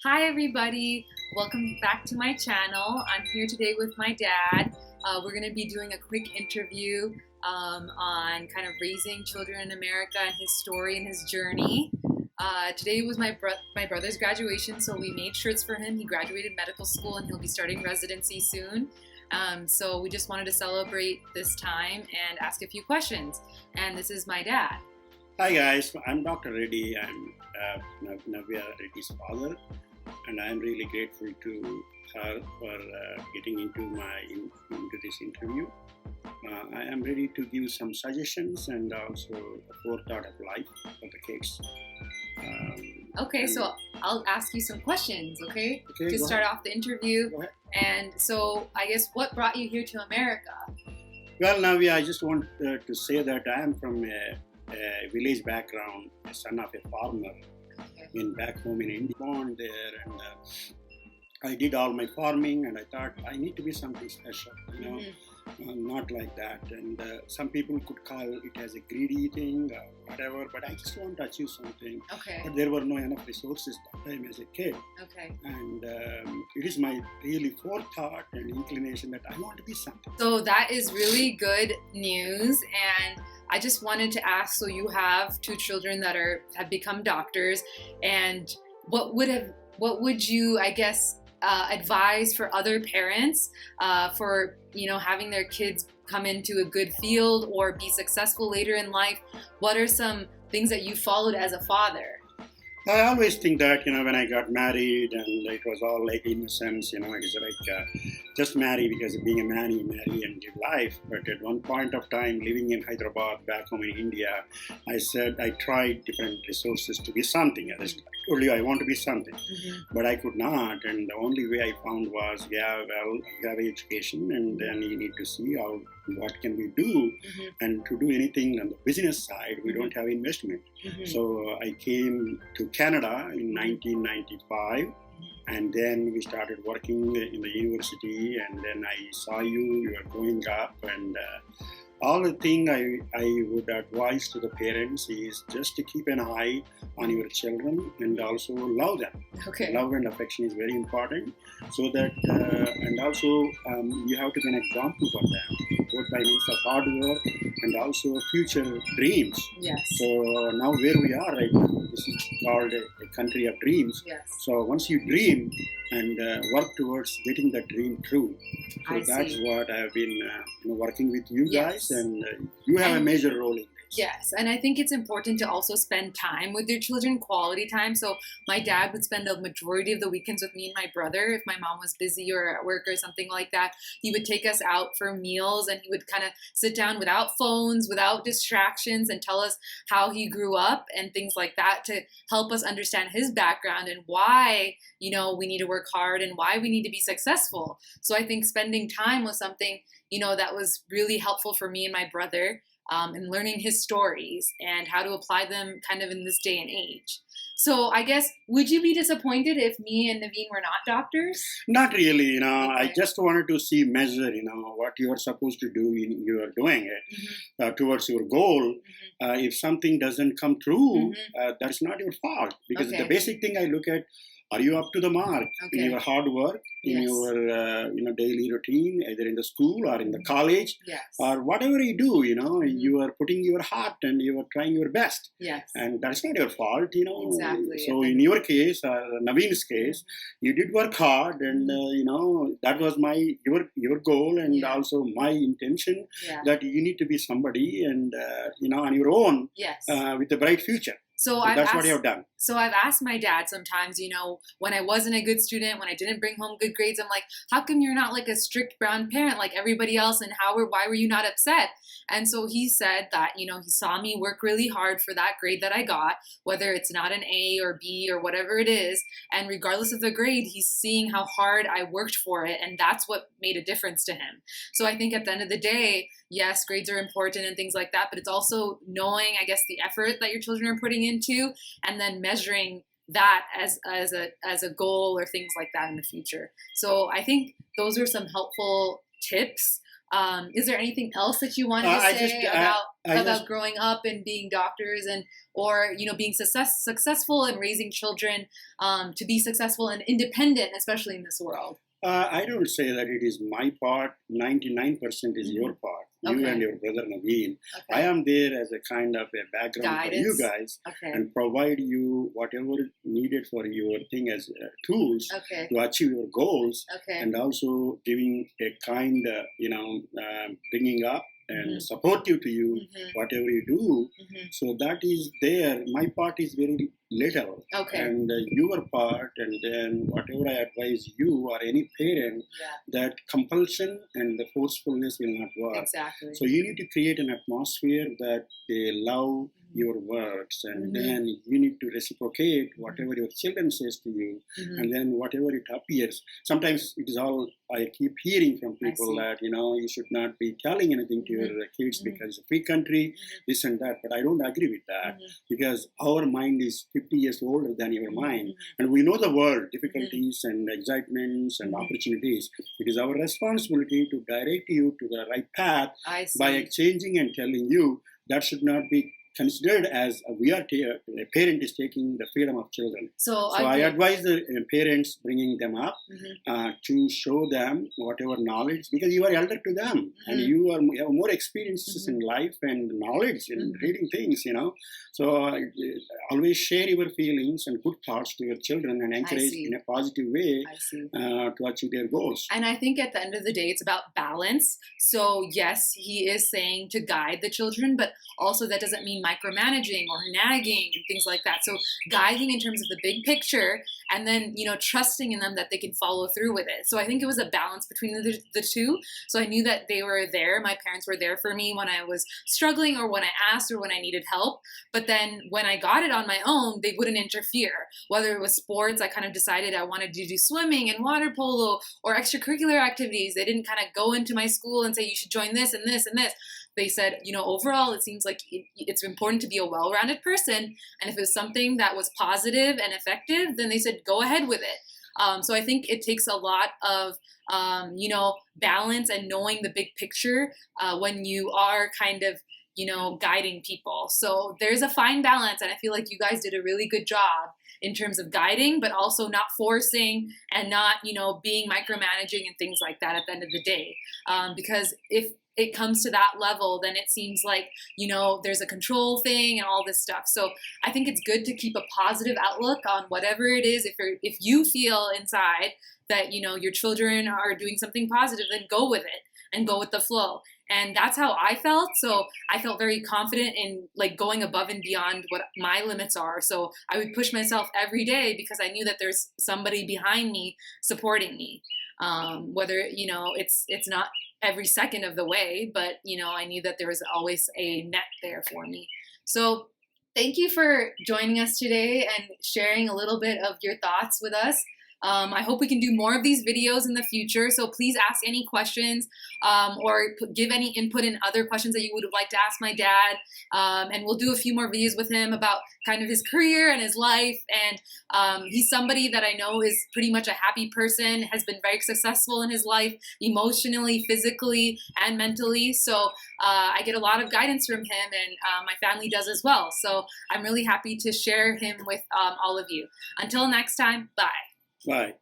Hi everybody, welcome back to my channel. I'm here today with my dad. We're going to be doing a quick interview on kind of raising children in America and his story and his journey. Today was my brother's graduation, so we made shirts for him. He graduated medical school and he'll be starting residency soon. So we just wanted to celebrate this time and ask a few questions. And this is my dad. Hi guys, I'm Dr. Reddy. I'm Navya Reddy's father, and I'm really grateful to her for getting into this interview. I am ready to give some suggestions and also a forethought of life for the kids. Okay, so I'll ask you some questions, okay? To start off the interview. Go ahead. And so I guess what brought you here to America? Well, Navya, I just want to say that I am from a village background, a son of a farmer. In back home in India, born there, and I did all my farming, and I thought I need to be something special, not like that. And some people could call it as a greedy thing or whatever, but I just want to achieve something. Okay. But there were no enough resources that time as a kid. Okay. And it is my really forethought and inclination that I want to be something. So that is really good news, and I just wanted to ask, so you have two children that have become doctors, and what would you, I guess, advise for other parents for having their kids come into a good field or be successful later in life? What are some things that you followed as a father? I always think that, when I got married and it was all like innocence, it's like just marry because of being a man, you marry and give life. But at one point of time, living in Hyderabad, back home in India, I said I tried different resources to be something. I just told you I want to be something, but I could not. And the only way I found was, you have education, and then you need to see what can we do. And to do anything on the business side, we don't have investment. So I came to Canada in 1995, and then we started working in the university, and then I saw you were growing up, and all the thing I would advise to the parents is just to keep an eye on your children and also love them. Okay. Love and affection is very important, so that and also you have to be an example for them, both by means of hard work and also future dreams. Yes. So now where we are right now, this is called a country of dreams. Yes. So once you dream and work towards getting that dream true, so that's what I've been working with you guys, and you have a major role in this. Yes, and I think it's important to also spend time with your children, quality time. So my dad would spend the majority of the weekends with me and my brother. If my mom was busy or at work or something like that, he would take us out for meals, and he would kind of sit down without phones, without distractions, and tell us how he grew up and things like that to help us understand his background and why, we need to work hard and why we need to be successful. So I think spending time was something, that was really helpful for me and my brother. And learning his stories and how to apply them kind of in this day and age. So I guess, would you be disappointed if me and Naveen were not doctors? Not really, Okay. I just wanted to measure, what you are supposed to do, you are doing it towards your goal. If something doesn't come through, that's not your fault, because the basic thing I look at, are you up to the mark in your hard work, in your daily routine, either in the school or in the college, or whatever you do, you are putting your heart and you are trying your best. Yes. And that's not your fault, Exactly. So in your case, or Naveen's case, you did work hard, and that was your goal, and also my intention that you need to be somebody, and on your own, with a bright future. So that's what you have done. So I've asked my dad sometimes, when I wasn't a good student, when I didn't bring home good grades, I'm like, how come you're not like a strict brown parent like everybody else, and why were you not upset? And so he said that, he saw me work really hard for that grade that I got, whether it's not an A or B or whatever it is. And regardless of the grade, he's seeing how hard I worked for it. And that's what made a difference to him. So I think at the end of the day, yes, grades are important and things like that, but it's also knowing, I guess, the effort that your children are putting into, and then measuring that as a goal or things like that in the future. So I think those are some helpful tips Is there anything else that you wanted to I say just, I about just, growing up and being doctors, and or being successful and raising children to be successful and independent, especially in this world? I don't say that it is my part. 99% is your part. You Okay. and your brother Naveen. I Okay. am there as a kind of a background for you Guidance. guys Okay. and provide you whatever needed for your thing as tools Okay. to achieve your goals, Okay. and also giving a kind, bringing up and supportive to you Mhm. whatever you do. Mhm. So that is there. My part is very little, Okay. and your part, and then whatever I advise you or any parent, Yeah. that compulsion and the forcefulness will not work. Exactly. So you need to create an atmosphere that they love your words, and Mhm. then you need to reciprocate whatever your children says to you, Mhm. and then whatever it appears. Sometimes it is all I keep hearing from people see. that you should not be telling anything to your kids because it's a free country, this and that. But I don't agree with that because our mind is 50 years older than your mind, and we know the world difficulties and excitements and opportunities. It is our responsibility to direct you to the right path I see. by exchanging and telling you that should not be considered as a parent is taking the freedom of children. So I get- advise the parents bringing them up Mhm. to show them whatever knowledge, because you are elder to them and you have more experiences in life and knowledge in reading things. So always share your feelings and good thoughts to your children and encourage see. in a positive way I see. to achieve their goals. And I think at the end of the day, it's about balance. So, yes, he is saying to guide the children, but also that doesn't mean micromanaging or nagging and things like that. So, guiding in terms of the big picture, and then, trusting in them that they can follow through with it. So, I think it was a balance between the two. So, I knew that they were there. My parents were there for me when I was struggling or when I asked or when I needed help. But then when I got it on my own, they wouldn't interfere. Whether it was sports, I kind of decided I wanted to do swimming and water polo or extracurricular activities. They didn't kind of go into my school and say, you should join this and this and this. They said, overall, it seems like it's important to be a well-rounded person. And if it was something that was positive and effective, then they said, go ahead with it. So I think it takes a lot of, balance and knowing the big picture when you are kind of, guiding people. So there's a fine balance. And I feel like you guys did a really good job in terms of guiding, but also not forcing and not, being micromanaging and things like that at the end of the day. Because if it comes to that level, then it seems like, there's a control thing and all this stuff. So I think it's good to keep a positive outlook on whatever it is. If you feel inside that, your children are doing something positive, then go with it and go with the flow. And that's how I felt. So I felt very confident in going above and beyond what my limits are. So I would push myself every day because I knew that there's somebody behind me supporting me. Whether, it's not every second of the way, but, I knew that there was always a net there for me. So thank you for joining us today and sharing a little bit of your thoughts with us. I hope we can do more of these videos in the future. So please ask any questions or give any input in other questions that you would like to ask my dad. And we'll do a few more videos with him about kind of his career and his life. And he's somebody that I know is pretty much a happy person, has been very successful in his life, emotionally, physically, and mentally. So I get a lot of guidance from him, and my family does as well. So I'm really happy to share him with all of you. Until next time, bye. Bye.